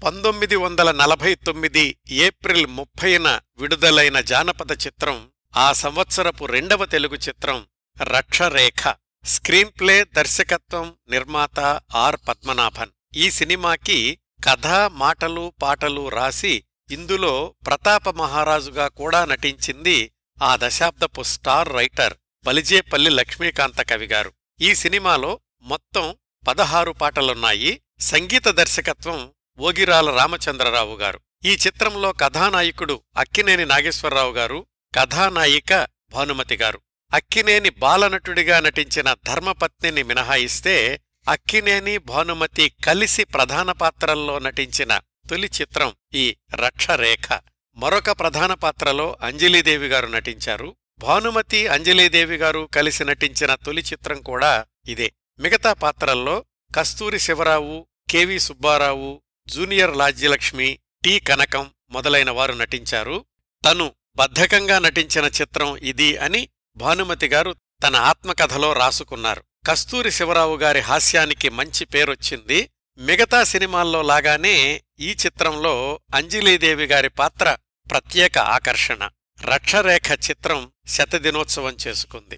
1949 April 30న విడుదలైన జానపద చిత్రం ఆ సంవత్సరపు రెండవ తెలుగు చిత్రం రక్షరేఖ. స్క్రీన్ ప్లే, దర్శకత్వం, నిర్మాత ఆర్ పద్మనాభన్. ఈ సినిమాకి కథ, మాటలు, పాటలు రాసి ఇందులో ప్రతాప మహారాజుగా కూడా నటించింది ఆ దశాబ్దపు స్టార్ రైటర్ బలిజేపల్లి లక్ష్మీకాంత కవిగారు. ఈ సినిమాలో మొత్తం 16 పాటలున్నాయి. సంగీత దర్శకత్వం ఓగిరాల రామచంద్రరావు గారు. ఈ చిత్రంలో కథానాయకుడు అక్కినేని నాగేశ్వరరావు గారు, కథానాయిక భానుమతి గారు. అక్కినేని బాలనటుడిగా నటించిన ధర్మపత్నిని మినహాయిస్తే అక్కినేని, భానుమతి కలిసి ప్రధాన పాత్రల్లో నటించిన తొలి చిత్రం ఈ రక్షరేఖ. మరొక ప్రధాన పాత్రలో అంజలీదేవి గారు నటించారు. భానుమతి, అంజలీదేవి గారు కలిసి నటించిన తొలి చిత్రం కూడా ఇదే. మిగతా పాత్రల్లో Kasturi Sivarao, K V Subbarao, junior Lajyalakshmi, T Kanakam మొదలైన వారు నటించారు. తను బద్ధకంగా నటించిన చిత్రం ఇది అని భానుమతి గారు తన ఆత్మకథలో రాసుకున్నారు. కస్తూరి శివరావు గారి హాస్యానికి మంచి పేరొచ్చింది. మిగతా సినిమాల్లో లాగానే ఈ చిత్రంలో అంజలీదేవి గారి పాత్ర ప్రత్యేక ఆకర్షణ. రక్షరేఖ చిత్రం శతదినోత్సవం చేసుకుంది.